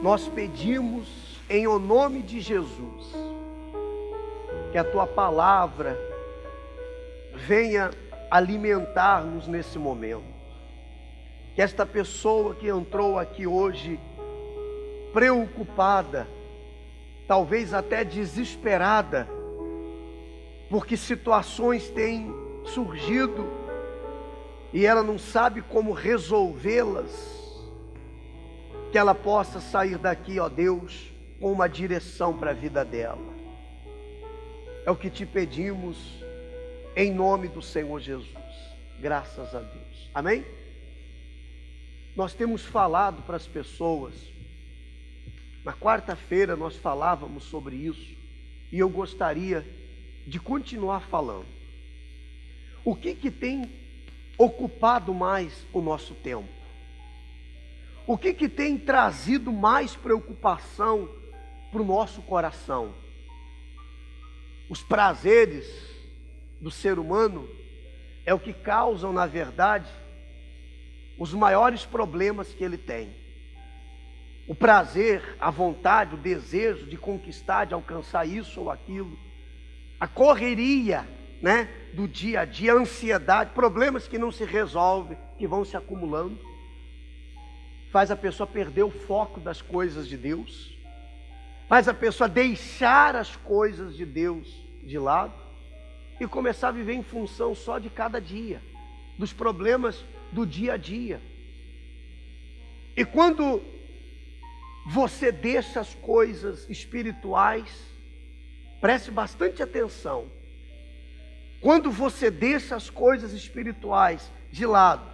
nós pedimos em o nome de Jesus, que a Tua palavra venha alimentar-nos nesse momento. Que esta pessoa que entrou aqui hoje preocupada, talvez até desesperada, porque situações têm surgido e ela não sabe como resolvê-las, que ela possa sair daqui, ó Deus, com uma direção para a vida dela. É o que te pedimos em nome do Senhor Jesus. Graças a Deus. Amém? Nós temos falado para as pessoas, na quarta-feira nós falávamos sobre isso, e eu gostaria de continuar falando. O que tem ocupado mais o nosso tempo? O que tem trazido mais preocupação para o nosso coração? Os prazeres do ser humano é o que causam, na verdade, os maiores problemas que ele tem. O prazer, a vontade, o desejo de conquistar, de alcançar isso ou aquilo, a correria, do dia a dia, a ansiedade, problemas que não se resolvem, que vão se acumulando, faz a pessoa perder o foco das coisas de Deus, faz a pessoa deixar as coisas de Deus de lado e começar a viver em função só de cada dia, dos problemas do dia a dia. E quando você deixa as coisas espirituais, preste bastante atenção, quando você deixa as coisas espirituais de lado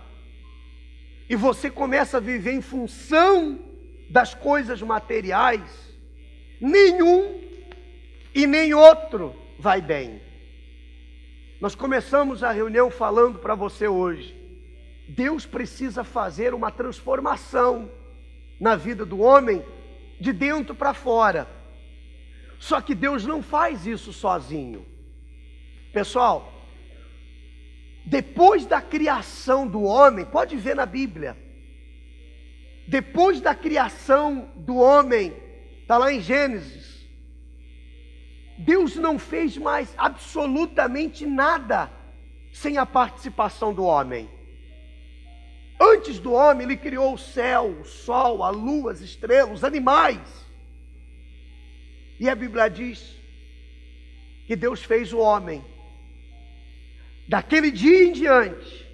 e você começa a viver em função das coisas materiais, nenhum e nem outro vai bem. Nós começamos a reunião falando para você hoje, Deus precisa fazer uma transformação na vida do homem de dentro para fora. Só que Deus não faz isso sozinho. Pessoal, depois da criação do homem, pode ver na Bíblia, depois da criação do homem, está lá em Gênesis, Deus não fez mais absolutamente nada sem a participação do homem. Antes do homem, Ele criou o céu, o sol, a lua, as estrelas, os animais. E a Bíblia diz que Deus fez o homem. Daquele dia em diante,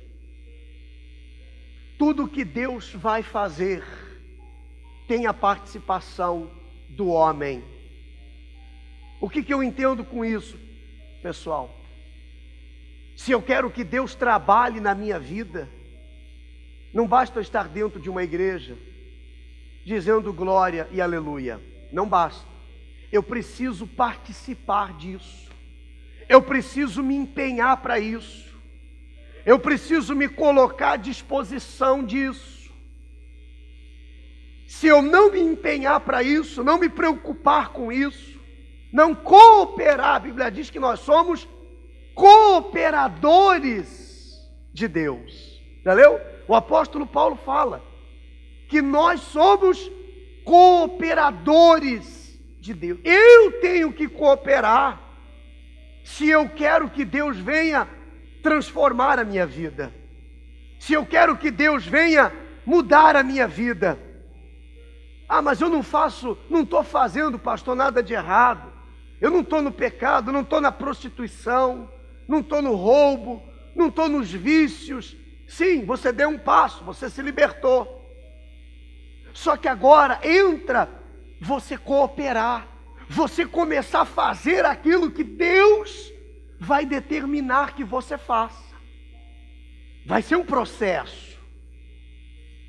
tudo que Deus vai fazer tem a participação do homem. O que eu entendo com isso, pessoal? Se eu quero que Deus trabalhe na minha vida, não basta eu estar dentro de uma igreja dizendo glória e aleluia. Não basta. Eu preciso participar disso. Eu preciso me empenhar para isso. Eu preciso me colocar à disposição disso. Se eu não me empenhar para isso, não me preocupar com isso, não cooperar, a Bíblia diz que nós somos cooperadores de Deus. Já leu? O apóstolo Paulo fala que nós somos cooperadores de Deus. Eu tenho que cooperar se eu quero que Deus venha transformar a minha vida, se eu quero que Deus venha mudar a minha vida. Ah, mas eu não estou fazendo, pastor, nada de errado. Eu não estou no pecado, não estou na prostituição, não estou no roubo, não estou nos vícios. Sim, você deu um passo, você se libertou. Só que agora entra você cooperar, você começar a fazer aquilo que Deus vai determinar que você faça. Vai ser um processo.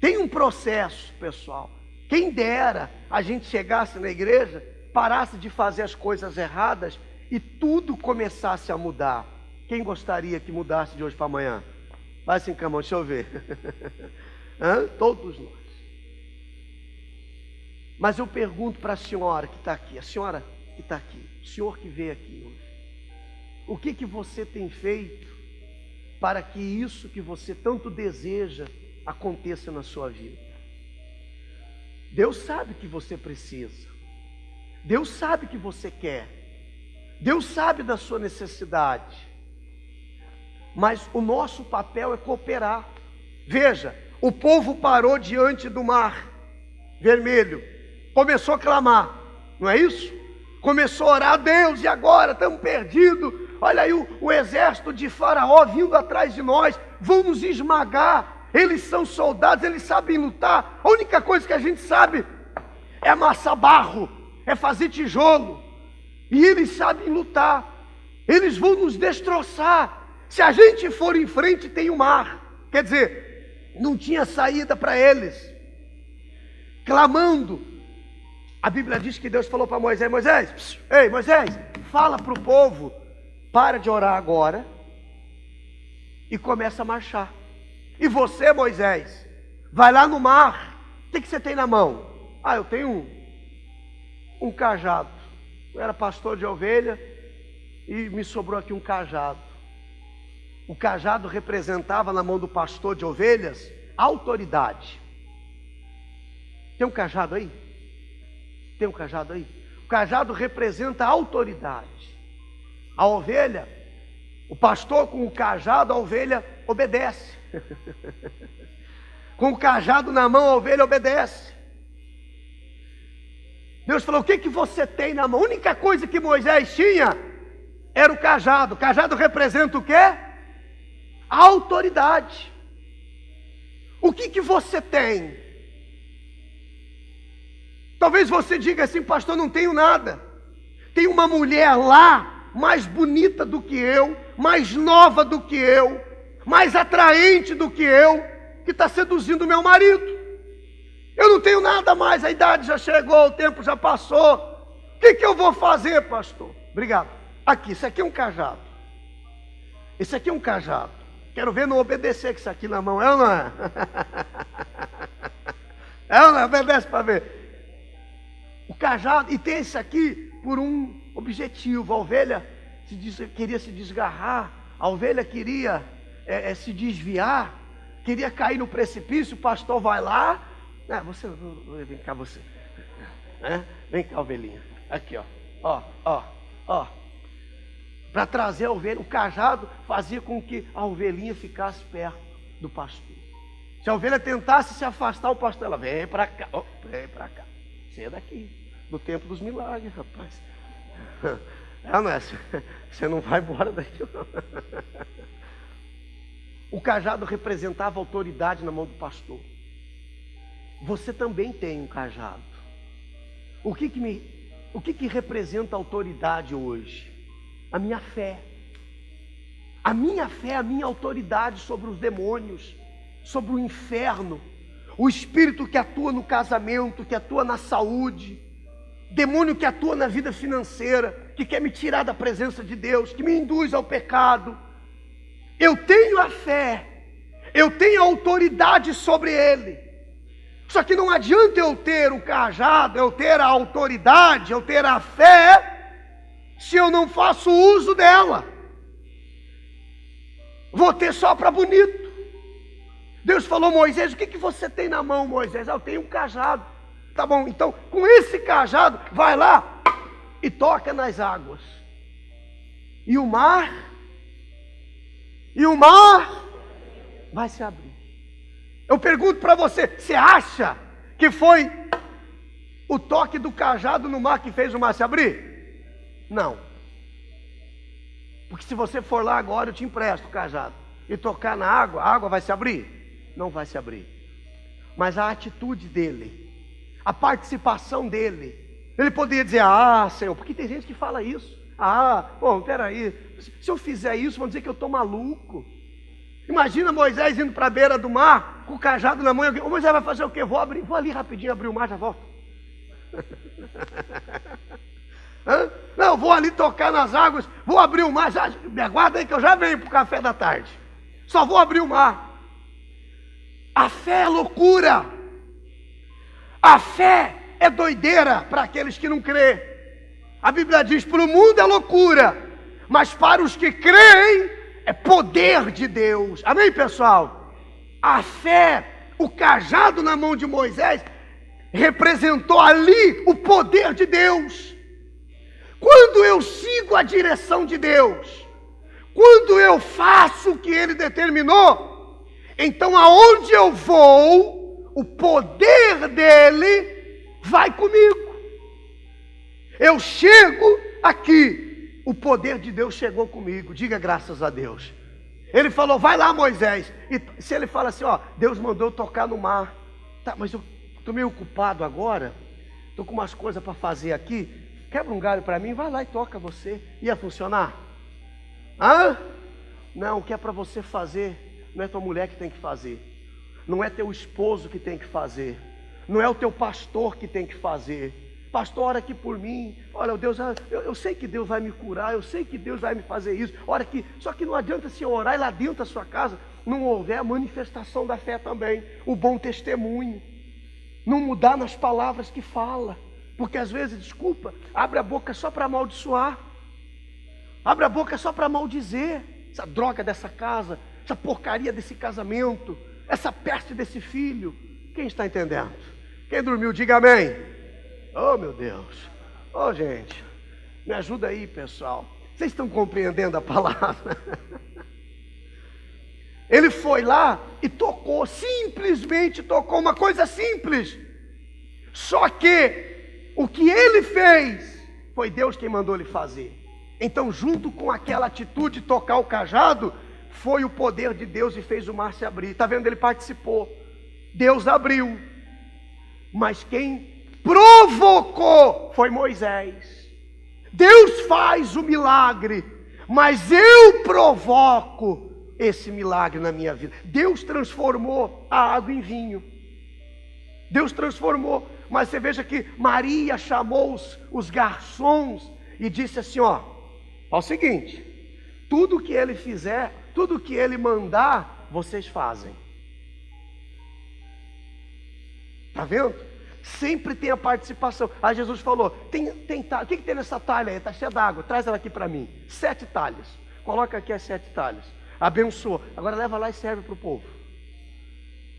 Tem um processo, pessoal. Quem dera a gente chegasse na igreja, parasse de fazer as coisas erradas e tudo começasse a mudar. Quem gostaria que mudasse de hoje para amanhã? Vai assim com a mão, deixa eu ver. Todos nós. Mas eu pergunto para a senhora que está aqui, a senhora que está aqui, o senhor que veio aqui hoje, o que você tem feito para que isso que você tanto deseja aconteça na sua vida? Deus sabe que você precisa. Deus sabe que você quer. Deus sabe da sua necessidade. Mas o nosso papel é cooperar. Veja, o povo parou diante do mar vermelho, começou a clamar, não é isso? Começou a orar a Deus, e agora estamos perdidos. Olha aí o exército de Faraó vindo atrás de nós, vão nos esmagar. Eles são soldados, eles sabem lutar. A única coisa que a gente sabe é amassar barro, é fazer tijolo. E eles sabem lutar. Eles vão nos destroçar. Se a gente for em frente, tem o mar. Quer dizer, não tinha saída para eles. Clamando. A Bíblia diz que Deus falou para Moisés: Moisés, ei Moisés, fala para o povo, para de orar agora e começa a marchar. E você, Moisés, vai lá no mar. O que você tem na mão? Ah, eu tenho um cajado. Eu era pastor de ovelha e me sobrou aqui um cajado. O cajado representava na mão do pastor de ovelhas autoridade. Tem um cajado aí? Tem um cajado aí? O cajado representa a autoridade. A ovelha, o pastor com o cajado, a ovelha obedece. Com o cajado na mão, a ovelha obedece. Deus falou: o que você tem na mão? A única coisa que Moisés tinha era o cajado. O cajado representa o quê? A autoridade. O que você tem? Talvez você diga assim: pastor, não tenho nada. Tem uma mulher lá, mais bonita do que eu, mais nova do que eu, mais atraente do que eu, que está seduzindo meu marido. Eu não tenho nada mais, a idade já chegou, o tempo já passou. O que eu vou fazer, pastor? Obrigado. Aqui, isso aqui é um cajado. Isso aqui é um cajado. Quero ver não obedecer com isso aqui na mão, é ou não é? É ou não é? Obedece para ver. O cajado, e tem esse aqui por um objetivo. A ovelha queria se desgarrar, a ovelha queria se desviar, queria cair no precipício. O pastor vai lá. Vem cá você. Vem cá, ovelhinha. Aqui, ó. Para trazer a ovelha, o cajado fazia com que a ovelhinha ficasse perto do pastor. Se a ovelha tentasse se afastar, o pastor, ela vem para cá, vem para cá. Você é daqui, do tempo dos milagres, rapaz. Não é? Você não vai embora daqui, não. O cajado representava autoridade na mão do pastor. Você também tem um cajado. O que representa autoridade hoje? A minha fé. A minha fé, a minha autoridade sobre os demônios, sobre o inferno, o espírito que atua no casamento, que atua na saúde, demônio que atua na vida financeira, que quer me tirar da presença de Deus, que me induz ao pecado. Eu tenho a fé, eu tenho a autoridade sobre ele. Só que não adianta eu ter o cajado, eu ter a autoridade, eu ter a fé, se eu não faço uso dela. Vou ter só para bonito. Deus falou: Moisés, o que você tem na mão, Moisés? Eu tenho um cajado. Tá bom, então com esse cajado, vai lá e toca nas águas. E o mar vai se abrir. Eu pergunto para você: você acha que foi o toque do cajado no mar que fez o mar se abrir? Não. Porque se você for lá agora, eu te empresto o cajado e tocar na água, a água vai se abrir? Não vai se abrir. Mas a atitude dele, a participação dele, ele poderia dizer: Senhor, porque tem gente que fala isso. Peraí, se eu fizer isso, vão dizer que eu estou maluco. Imagina Moisés indo para a beira do mar, com o cajado na mão, e o Moisés vai fazer o quê? Vou ali rapidinho abrir o mar, já volto. Não, vou ali tocar nas águas, vou abrir o mar, me aguarda aí que eu já venho para o café da tarde. Só vou abrir o mar. A fé é loucura. A fé é doideira para aqueles que não crêem. A Bíblia diz: para o mundo é loucura, mas para os que creem é poder de Deus. Amém, pessoal? A fé, o cajado na mão de Moisés, representou ali o poder de Deus. Quando eu sigo a direção de Deus, quando eu faço o que Ele determinou, então aonde eu vou, o poder dele vai comigo. Eu chego aqui, o poder de Deus chegou comigo, diga graças a Deus. Ele falou, vai lá Moisés, e se ele fala assim, ó, Deus mandou eu tocar no mar, tá, mas eu estou meio ocupado agora, estou com umas coisas para fazer aqui, quebra um galho para mim, vai lá e toca você, ia funcionar? Hã? Não, o que é para você fazer, não é tua mulher que tem que fazer, não é teu esposo que tem que fazer, não é o teu pastor que tem que fazer. Pastor, ora aqui por mim, olha, Deus, eu sei que Deus vai me curar, eu sei que Deus vai me fazer isso, ora aqui, só que não adianta se orar e lá dentro da sua casa não houver a manifestação da fé também, o bom testemunho, não mudar nas palavras que fala, porque às vezes, desculpa, abre a boca só para amaldiçoar, abre a boca só para maldizer, essa droga dessa casa, essa porcaria desse casamento, essa peste desse filho. Quem está entendendo? Quem dormiu, diga amém. Oh meu Deus, oh gente, me ajuda aí pessoal, vocês estão compreendendo a palavra? Ele foi lá e tocou, simplesmente tocou, uma coisa simples, só que o que ele fez, foi Deus quem mandou ele fazer. Então junto com aquela atitude de tocar o cajado, foi o poder de Deus e fez o mar se abrir. Está vendo? Ele participou, Deus abriu, mas quem provocou foi Moisés. Deus faz o milagre, mas eu provoco esse milagre na minha vida. Deus transformou a água em vinho, Deus transformou, mas você veja que Maria chamou os garçons e disse assim, ó o seguinte, tudo que ele fizer, tudo que ele mandar, vocês fazem. Está vendo? Sempre tem a participação. Aí Jesus falou, tem talha, o que tem nessa talha aí? Está cheia d'água, traz ela aqui para mim. 7 talhas, coloca aqui as 7 talhas. Abençoa, agora leva lá e serve para o povo.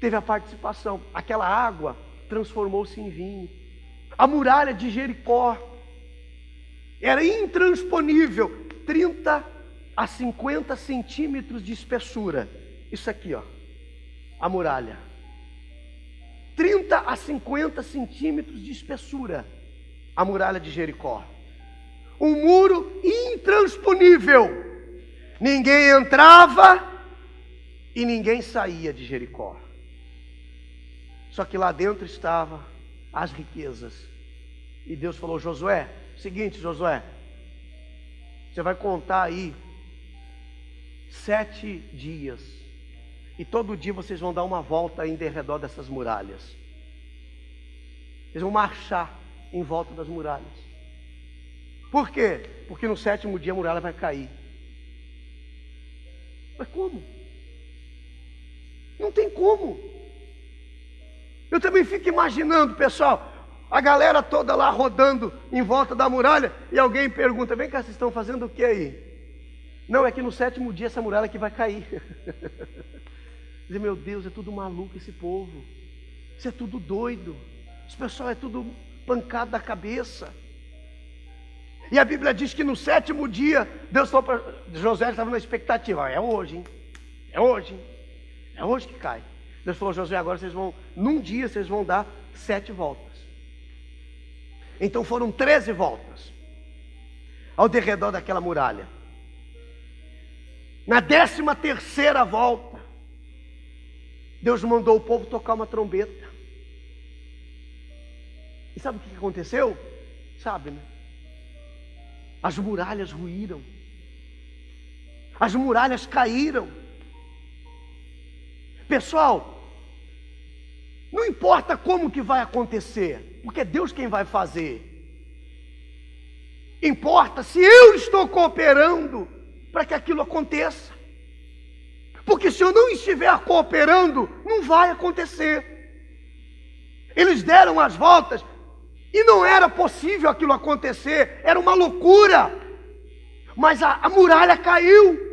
Teve a participação, aquela água transformou-se em vinho. A muralha de Jericó era intransponível, 30 a 50 centímetros de espessura. Isso aqui, ó, a muralha. 30 a 50 centímetros de espessura, a muralha de Jericó. Um muro intransponível. Ninguém entrava e ninguém saía de Jericó. Só que lá dentro estavam as riquezas. E Deus falou, Josué, seguinte Josué, você vai contar aí 7 dias. E todo dia vocês vão dar uma volta em redor dessas muralhas. Vocês vão marchar em volta das muralhas. Por quê? Porque no 7º dia a muralha vai cair. Mas como? Não tem como. Eu também fico imaginando, pessoal, a galera toda lá rodando em volta da muralha, e alguém pergunta, vem cá, vocês estão fazendo o que aí? Não, é que no 7º dia essa muralha aqui vai cair. Dizer, meu Deus, é tudo maluco esse povo, isso é tudo doido, esse pessoal é tudo pancado da cabeça. E a Bíblia diz que no 7º dia, Deus falou para José, estava na expectativa, é hoje, hein? É hoje, hein? É hoje que cai. Deus falou, Josué, agora vocês vão, num dia vocês vão dar 7 voltas. Então foram 13 voltas ao derredor daquela muralha. Na 13ª volta, Deus mandou o povo tocar uma trombeta. E sabe o que aconteceu? Sabe, né? As muralhas ruíram. As muralhas caíram. Pessoal, não importa como que vai acontecer, porque é Deus quem vai fazer. Importa se eu estou cooperando para que aquilo aconteça. Porque se eu não estiver cooperando, não vai acontecer. Eles deram as voltas e não era possível aquilo acontecer, era uma loucura. Mas a muralha caiu.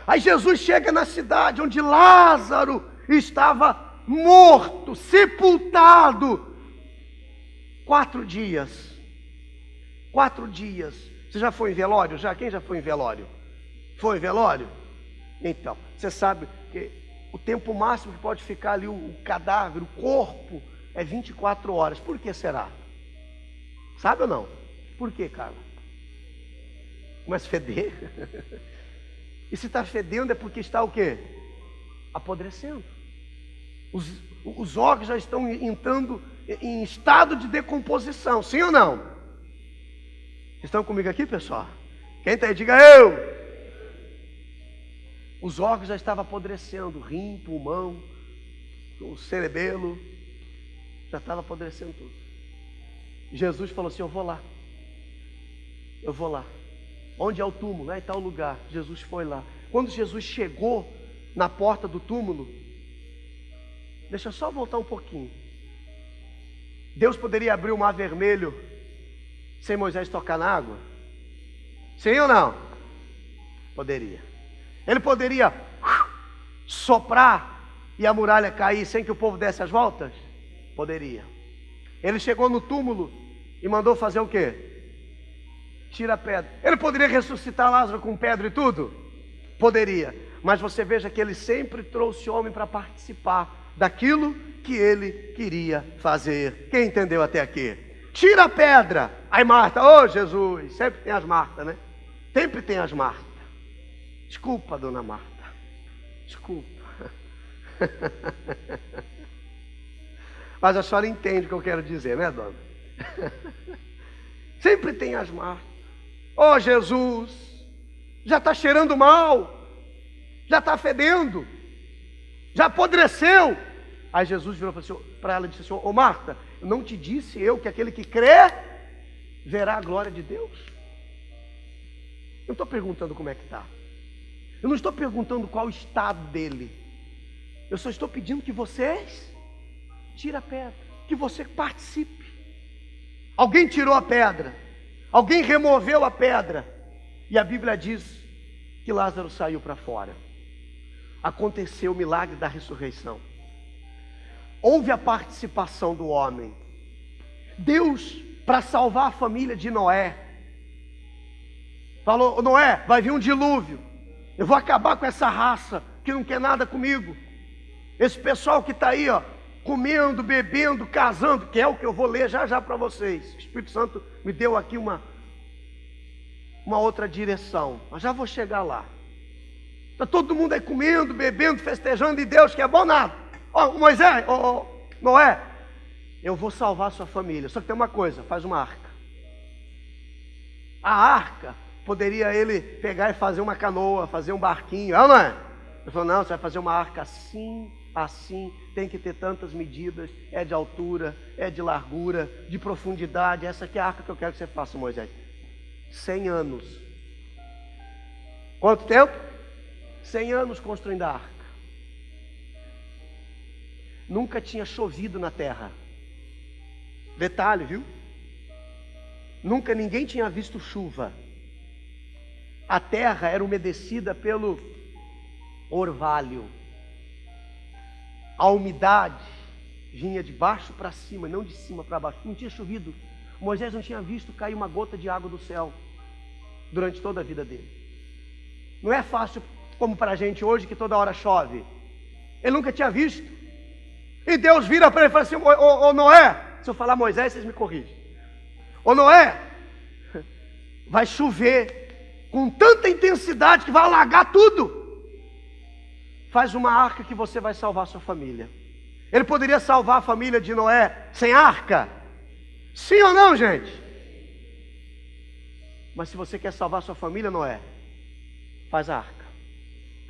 Aí Jesus chega na cidade onde Lázaro estava morto, sepultado 4 dias. 4 dias. Você já foi em velório? Já? Quem já foi em velório? Foi em velório? Então, você sabe que o tempo máximo que pode ficar ali o cadáver, o corpo, é 24 horas. Por que será? Sabe ou não? Por que, Carla? Começa a feder. E se está fedendo é porque está o quê? Apodrecendo. Os órgãos já estão entrando em estado de decomposição. Sim ou não? Vocês estão comigo aqui, pessoal? Quem está aí, diga eu. Os órgãos já estavam apodrecendo. Rim, pulmão, o cerebelo. Já estava apodrecendo tudo. Jesus falou assim, eu vou lá. Eu vou lá. Onde é o túmulo? Lá em tal lugar. Jesus foi lá. Quando Jesus chegou na porta do túmulo, deixa eu só voltar um pouquinho. Deus poderia abrir o mar vermelho sem Moisés tocar na água? Sim ou não? Poderia. Ele poderia soprar e a muralha cair sem que o povo desse as voltas? Poderia. Ele chegou no túmulo e mandou fazer o quê? Tira a pedra. Ele poderia ressuscitar Lázaro com pedra e tudo? Poderia. Mas você veja que ele sempre trouxe o homem para participar daquilo que ele queria fazer. Quem entendeu até aqui? Tira a pedra. Aí Marta, ô Jesus, sempre tem as Martas, né? Sempre tem as Martas. Desculpa, dona Marta. Desculpa. Mas a senhora entende o que eu quero dizer, né, dona? Sempre tem as Martas. Ô Jesus, já está cheirando mal, já está fedendo, já apodreceu. Aí Jesus virou para ela e disse assim, ô Marta, não te disse eu que aquele que crê, verá a glória de Deus? Eu não estou perguntando como é que está. Eu não estou perguntando qual o estado dele. Eu só estou pedindo que vocês tirem a pedra, que você participe. Alguém tirou a pedra, alguém removeu a pedra, e a Bíblia diz que Lázaro saiu para fora. Aconteceu o milagre da ressurreição. Houve a participação do homem. Deus, para salvar a família de Noé, falou, Noé, vai vir um dilúvio. Eu vou acabar com essa raça que não quer nada comigo. Esse pessoal que está aí, ó, comendo, bebendo, casando, que é o que eu vou ler já já para vocês. O Espírito Santo me deu aqui uma outra direção, mas já vou chegar lá. Está todo mundo aí comendo, bebendo, festejando, e Deus que é bom nada. Ó, Moisés, Noé, eu vou salvar a sua família. Só que tem uma coisa, faz uma arca. A arca, poderia ele pegar e fazer uma canoa, fazer um barquinho, não é? Ele falou, não, você vai fazer uma arca assim, assim, tem que ter tantas medidas, é de altura, é de largura, de profundidade. Essa aqui é a arca que eu quero que você faça, Moisés. 100 anos. Quanto tempo? 100 anos construindo a arca. Nunca tinha chovido na terra. Detalhe, viu? Nunca ninguém tinha visto chuva. A terra era umedecida pelo orvalho. A umidade vinha de baixo para cima, não de cima para baixo. Não tinha chovido. Moisés não tinha visto cair uma gota de água do céu durante toda a vida dele. Não é fácil como para a gente hoje que toda hora chove. Ele nunca tinha visto. E Deus vira para ele e fala assim, ô Noé, se eu falar Moisés, vocês me corrigem. Ô Noé, vai chover com tanta intensidade que vai alagar tudo. Faz uma arca que você vai salvar a sua família. Ele poderia salvar a família de Noé sem arca? Sim ou não, gente? Mas se você quer salvar a sua família, Noé, faz a arca.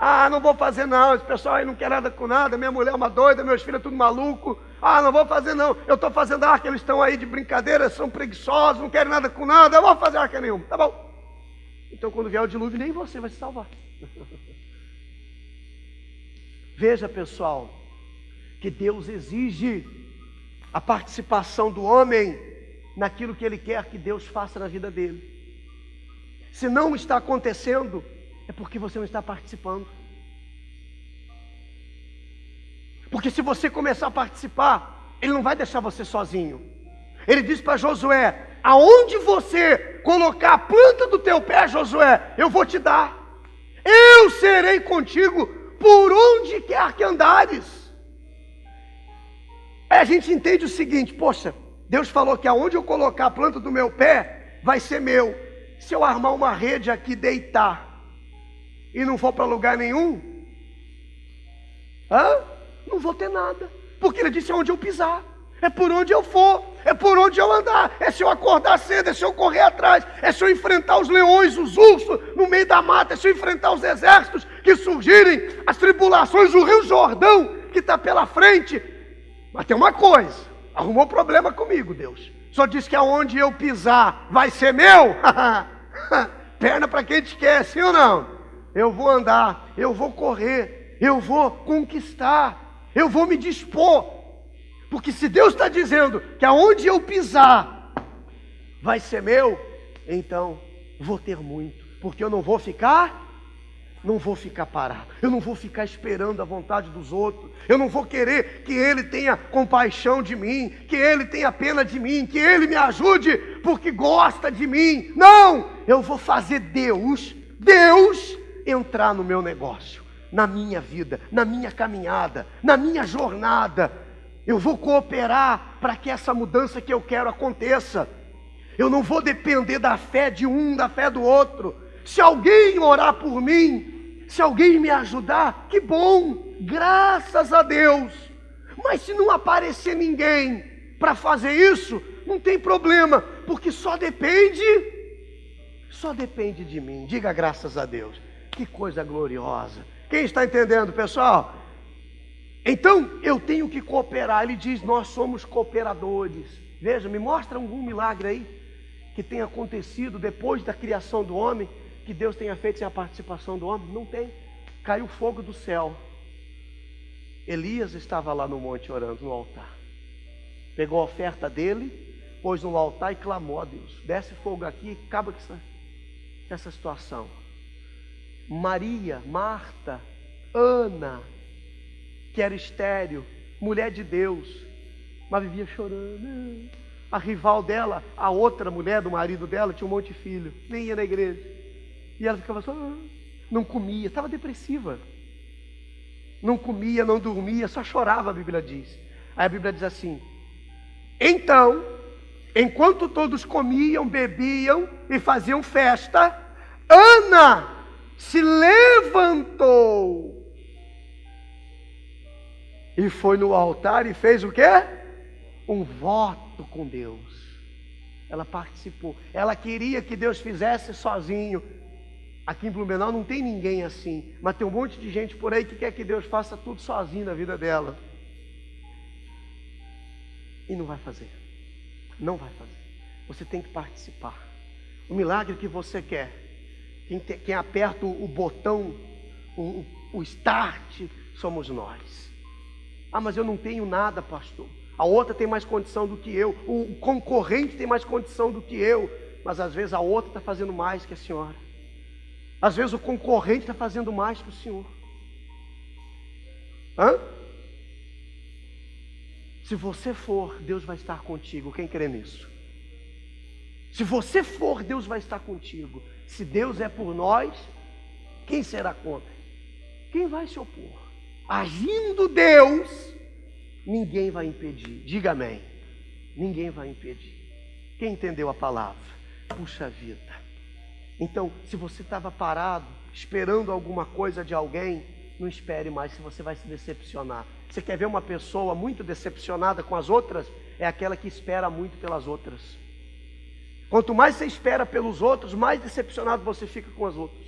Ah, não vou fazer não, esse pessoal aí não quer nada com nada, minha mulher é uma doida, meus filhos é tudo maluco. Ah, não vou fazer não, eu estou fazendo arca, eles estão aí de brincadeira, são preguiçosos, não querem nada com nada, eu vou fazer arca nenhuma, tá bom. Então quando vier o dilúvio, nem você vai se salvar. Veja, pessoal, que Deus exige a participação do homem naquilo que Ele quer que Deus faça na vida dele. Se não está acontecendo, é porque você não está participando. Porque se você começar a participar, Ele não vai deixar você sozinho. Ele diz para Josué: aonde você colocar a planta do teu pé, Josué, eu vou te dar. Eu serei contigo por onde quer que andares. Aí a gente entende o seguinte: poxa, Deus falou que aonde eu colocar a planta do meu pé, vai ser meu. Se eu armar uma rede aqui, deitar, e não for para lugar nenhum, não vou ter nada. Porque ele disse: aonde eu pisar, é por onde eu for, é por onde eu andar, é se eu acordar cedo, é se eu correr atrás, é se eu enfrentar os leões, os ursos no meio da mata, é se eu enfrentar os exércitos que surgirem, as tribulações, o rio Jordão que está pela frente. Mas tem uma coisa: arrumou problema comigo, Deus. Só disse que aonde eu pisar vai ser meu. Perna para quem te quer, sim ou não? Eu vou andar, eu vou correr, eu vou conquistar, eu vou me dispor. Porque se Deus está dizendo que aonde eu pisar vai ser meu, então vou ter muito. Porque eu não vou ficar parado. Eu não vou ficar esperando a vontade dos outros. Eu não vou querer que Ele tenha compaixão de mim, que Ele tenha pena de mim, que Ele me ajude porque gosta de mim. Não! Eu vou fazer Deus entrar no meu negócio, na minha vida, na minha caminhada, na minha jornada. Eu vou cooperar para que essa mudança que eu quero aconteça. Eu não vou depender da fé de um, da fé do outro. Se alguém orar por mim, se alguém me ajudar, que bom, graças a Deus. Mas se não aparecer ninguém para fazer isso, não tem problema, porque só depende de mim. Diga graças a Deus. Que coisa gloriosa. Quem está entendendo, pessoal? Então, eu tenho que cooperar. Ele diz: nós somos cooperadores. Veja, me mostra algum milagre aí que tenha acontecido depois da criação do homem, que Deus tenha feito sem a participação do homem. Não tem. Caiu fogo do céu. Elias estava lá no monte orando, no altar. Pegou a oferta dele, pôs no altar e clamou a Deus: desce fogo aqui e acaba com essa situação. Maria, Marta, Ana, que era estéril, mulher de Deus, mas vivia chorando. A rival dela, a outra mulher do marido dela, tinha um monte de filho, nem ia na igreja. E ela ficava só, não comia, estava depressiva. Não comia, não dormia, só chorava, a Bíblia diz. Aí a Bíblia diz assim: então, enquanto todos comiam, bebiam e faziam festa, Ana se levantou e foi no altar e fez o quê? Um voto com Deus. Ela participou. Ela queria que Deus fizesse sozinho. Aqui em Blumenau não tem ninguém assim, mas tem um monte de gente por aí que quer que Deus faça tudo sozinho na vida dela. E não vai fazer. Não vai fazer. Você tem que participar. O milagre que você quer, quem aperta o botão, o start, somos nós. Ah, mas eu não tenho nada, pastor. A outra tem mais condição do que eu. O concorrente tem mais condição do que eu. Mas às vezes a outra está fazendo mais que a senhora. Às vezes o concorrente está fazendo mais que o senhor. Se você for, Deus vai estar contigo. Quem crê nisso? Se você for, Deus vai estar contigo. Se Deus é por nós, quem será contra? Quem vai se opor? Agindo Deus, ninguém vai impedir. Diga amém. Ninguém vai impedir. Quem entendeu a palavra? Puxa vida. Então, se você estava parado, esperando alguma coisa de alguém, não espere mais, se você vai se decepcionar. Você quer ver uma pessoa muito decepcionada com as outras? É aquela que espera muito pelas outras. Quanto mais você espera pelos outros, mais decepcionado você fica com as outras.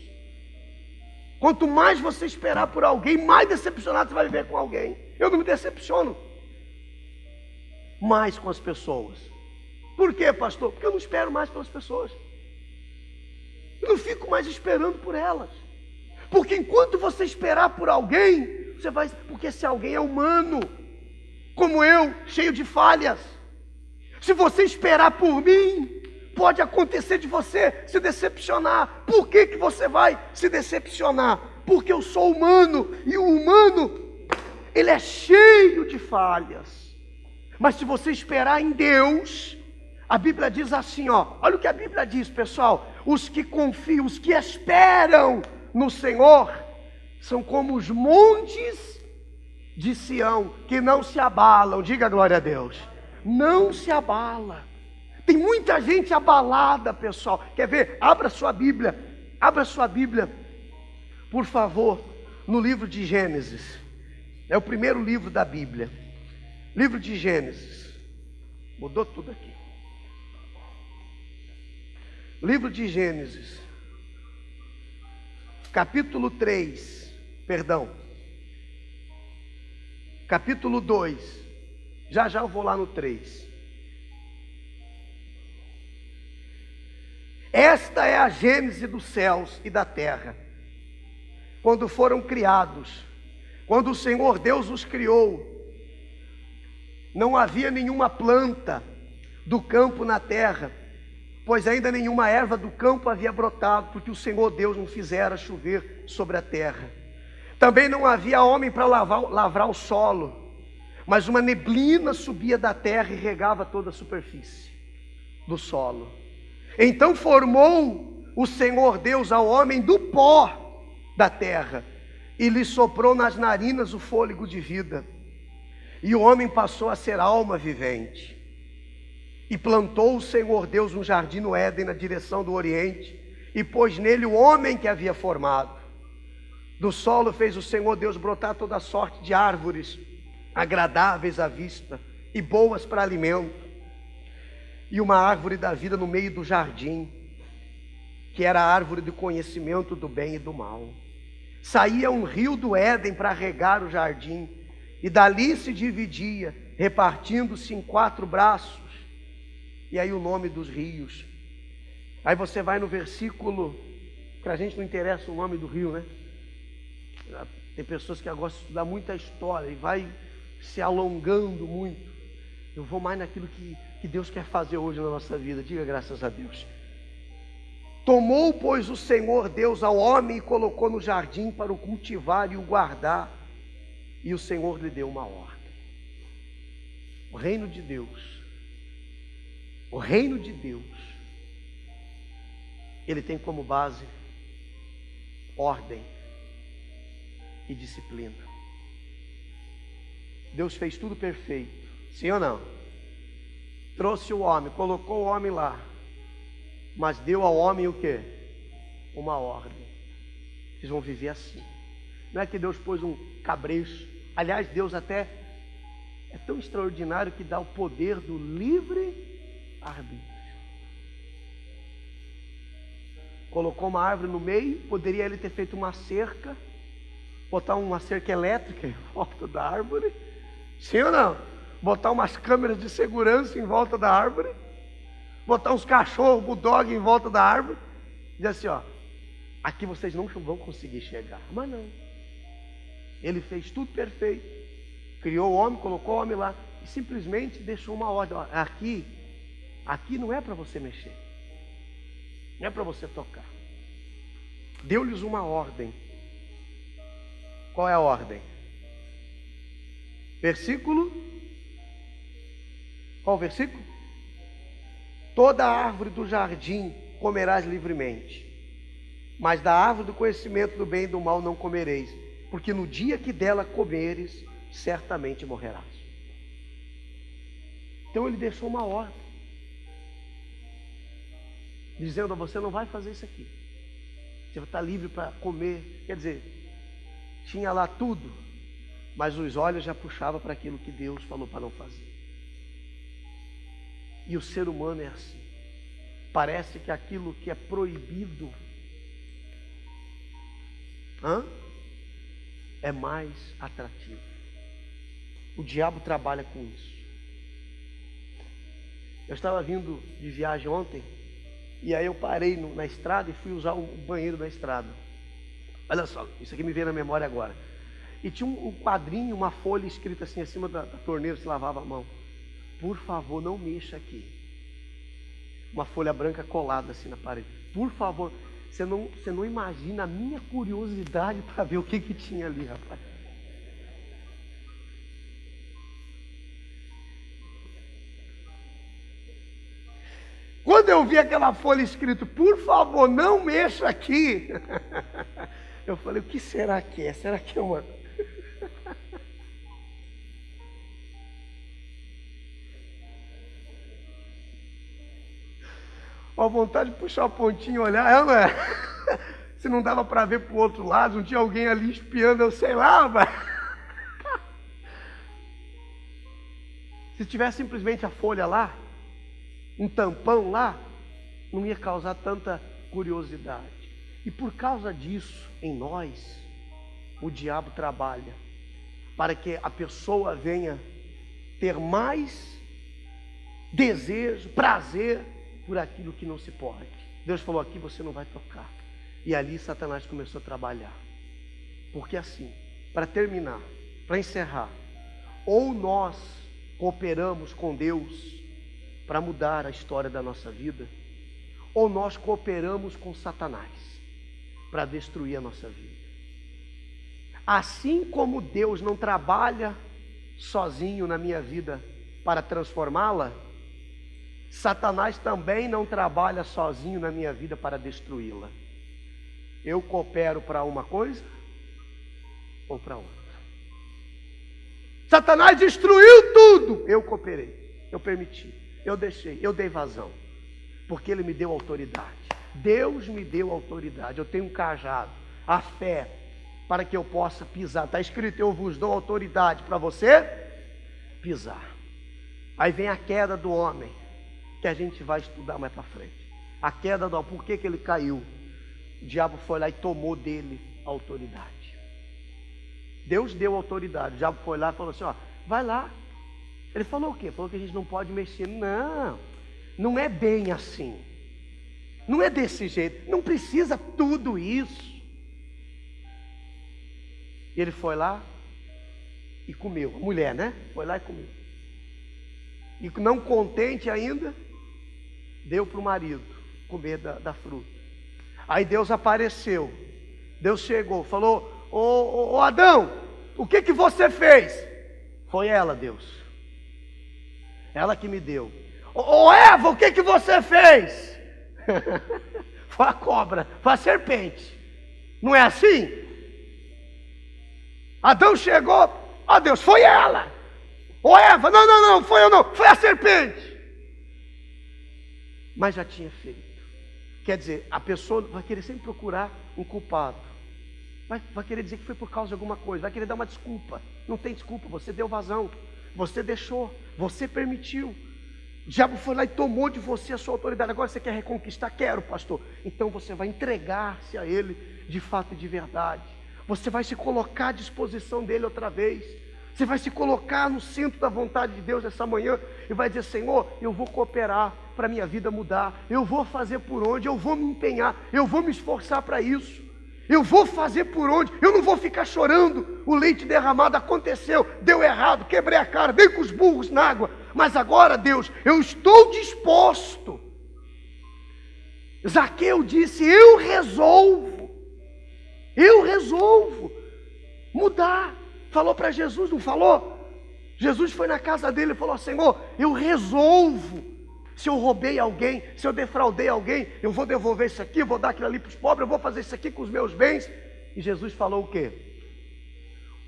Quanto mais você esperar por alguém, mais decepcionado você vai viver com alguém. Eu não me decepciono mais com as pessoas. Por quê, pastor? Porque eu não espero mais pelas pessoas. Eu não fico mais esperando por elas. Porque enquanto você esperar por alguém, você vai... Porque esse alguém é humano, como eu, cheio de falhas. Se você esperar por mim, pode acontecer de você se decepcionar. Por que você vai se decepcionar? Porque eu sou humano, e o humano, ele é cheio de falhas. Mas se você esperar em Deus, A Bíblia diz assim, ó, olha o que a Bíblia diz, pessoal: os que confiam, os que esperam no Senhor, são como os montes de Sião, que não se abalam. Diga glória a Deus. Não se abala. Tem muita gente abalada, pessoal. Quer ver? Abra sua Bíblia, por favor, no livro de Gênesis. É o primeiro livro da Bíblia. Livro de Gênesis. Mudou tudo aqui. Livro de Gênesis, capítulo 3, capítulo 2, já eu vou lá no 3. Esta é a gênese dos céus e da terra, quando foram criados. Quando o Senhor Deus os criou, não havia nenhuma planta do campo na terra, pois ainda nenhuma erva do campo havia brotado, porque o Senhor Deus não fizera chover sobre a terra. Também não havia homem para lavrar o solo, mas uma neblina subia da terra e regava toda a superfície do solo. Então formou o Senhor Deus ao homem do pó da terra, e lhe soprou nas narinas o fôlego de vida, e o homem passou a ser alma vivente. E plantou o Senhor Deus um jardim no Éden, na direção do Oriente, e pôs nele o homem que havia formado. Do solo fez o Senhor Deus brotar toda sorte de árvores, agradáveis à vista e boas para alimento, e uma árvore da vida no meio do jardim, que era a árvore do conhecimento do bem e do mal. Saía um rio do Éden para regar o jardim, e dali se dividia, repartindo-se em 4 braços. E aí o nome dos rios. Aí você vai no versículo, para a gente não interessa o nome do rio, né? Tem pessoas que gostam de estudar muita história e vai se alongando muito. Eu vou mais naquilo que Deus quer fazer hoje na nossa vida. Diga graças a Deus. Tomou, pois, o Senhor Deus ao homem e colocou no jardim para o cultivar e o guardar. E o Senhor lhe deu uma ordem. O reino de Deus, ele tem como base ordem e disciplina. Deus fez tudo perfeito, sim ou não? Trouxe o homem, colocou o homem lá, mas deu ao homem o quê? Uma ordem. Vocês vão viver assim. Não é que Deus pôs um cabresto. Aliás, Deus até é tão extraordinário que dá o poder do livre arbítrio. Colocou uma árvore no meio, poderia ele ter feito uma cerca, botar uma cerca elétrica em volta da árvore, sim ou não? Botar umas câmeras de segurança em volta da árvore, botar uns cachorros, bulldog em volta da árvore, e dizer assim, ó, aqui vocês não vão conseguir chegar. Mas não, ele fez tudo perfeito, criou o homem, colocou o homem lá, e simplesmente deixou uma ordem, ó, aqui não é para você mexer, não é para você tocar. Deu-lhes uma ordem. Qual é a ordem? Versículo? Qual versículo? Toda árvore do jardim comerás livremente, mas da árvore do conhecimento do bem e do mal não comereis, porque no dia que dela comeres, certamente morrerás. Então ele deixou uma ordem, dizendo a você, não vai fazer isso aqui. Você vai estar livre para comer. Quer dizer, tinha lá tudo, mas os olhos já puxavam para aquilo que Deus falou para não fazer. E o ser humano é assim. Parece que aquilo que é proibido é mais atrativo. O diabo trabalha com isso. Eu estava vindo de viagem ontem, e aí eu parei na estrada e fui usar o banheiro da estrada. Olha só, isso aqui me veio na memória agora. E tinha um quadrinho, uma folha escrita assim, acima da torneira, se lavava a mão. Por favor, não mexa aqui. Uma folha branca colada assim na parede. Por favor, você não imagina a minha curiosidade para ver o que tinha ali, rapaz. Quando eu vi aquela folha escrito, por favor, não mexa aqui. Eu falei, o que será que é? Será que é uma... A vontade de puxar a pontinha e olhar, ela não é. Se não dava para ver para o outro lado, não tinha alguém ali espiando, eu sei lá, mas... Se tivesse simplesmente a folha lá, um tampão lá, não ia causar tanta curiosidade. E por causa disso, em nós, o diabo trabalha para que a pessoa venha ter mais desejo, prazer por aquilo que não se pode. Deus falou, aqui você não vai tocar. E ali Satanás começou a trabalhar. Porque assim, para terminar, para encerrar, ou nós cooperamos com Deus para mudar a história da nossa vida, ou nós cooperamos com Satanás para destruir a nossa vida. Assim como Deus não trabalha sozinho na minha vida para transformá-la, Satanás também não trabalha sozinho na minha vida para destruí-la. Eu coopero para uma coisa ou para outra. Satanás destruiu tudo. Eu cooperei, eu permiti, eu deixei, eu dei vazão. Porque ele me deu autoridade. Deus me deu autoridade. Eu tenho um cajado, a fé, para que eu possa pisar. Está escrito, eu vos dou autoridade para você pisar. Aí vem a queda do homem, que a gente vai estudar mais para frente. A queda do homem, por que ele caiu? O diabo foi lá e tomou dele a autoridade. Deus deu autoridade. O diabo foi lá e falou assim, ó, vai lá. Ele falou o quê? Falou que a gente não pode mexer. Não, não é bem assim. Não é desse jeito. Não precisa tudo isso. E ele foi lá e comeu. A mulher, né? Foi lá e comeu. E não contente ainda, deu para o marido comer da fruta. Aí Deus apareceu. Deus chegou, falou, ô Adão, o que você fez? Foi ela, Deus. Ela que me deu. Ô Eva, o que você fez? Foi a cobra, foi a serpente. Não é assim? Adão chegou, ó Deus, foi ela. Ô Eva, não, foi eu não, foi a serpente. Mas já tinha feito. Quer dizer, a pessoa vai querer sempre procurar um culpado. Vai querer dizer que foi por causa de alguma coisa, vai querer dar uma desculpa. Não tem desculpa, você deu vazão, você deixou, você permitiu. O diabo foi lá e tomou de você a sua autoridade. Agora você quer reconquistar? Quero, pastor. Então você vai entregar-se a ele de fato e de verdade. Você vai se colocar à disposição dele outra vez. Você vai se colocar no centro da vontade de Deus nessa manhã e vai dizer, Senhor, eu vou cooperar para a minha vida mudar. Eu vou fazer por onde, eu vou me empenhar, eu vou me esforçar para isso. Eu vou fazer por onde, eu não vou ficar chorando. O leite derramado aconteceu, deu errado, quebrei a cara, dei com os burros na água. Mas agora, Deus, eu estou disposto. Zaqueu disse, eu resolvo mudar. Falou para Jesus, não falou? Jesus foi na casa dele e falou, Senhor, eu resolvo. Se eu roubei alguém, se eu defraudei alguém, eu vou devolver isso aqui, eu vou dar aquilo ali para os pobres, eu vou fazer isso aqui com os meus bens. E Jesus falou o quê?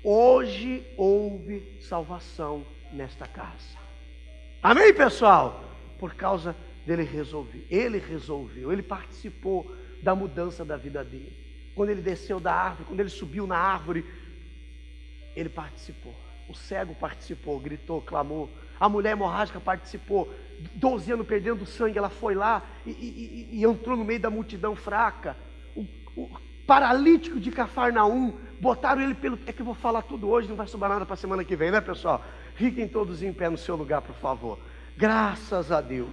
Hoje houve salvação nesta casa. Amém, pessoal? Por causa dele resolver. Ele resolveu, ele participou da mudança da vida dele. Quando ele desceu da árvore, quando ele subiu na árvore, ele participou. O cego participou, gritou, clamou. A mulher hemorrágica participou. 12 anos perdendo sangue, ela foi lá e entrou no meio da multidão fraca. O paralítico de Cafarnaum, botaram ele pelo... É que eu vou falar tudo hoje, não vai sobrar nada para a semana que vem, né, pessoal? Fiquem todos em pé no seu lugar, por favor. Graças a Deus.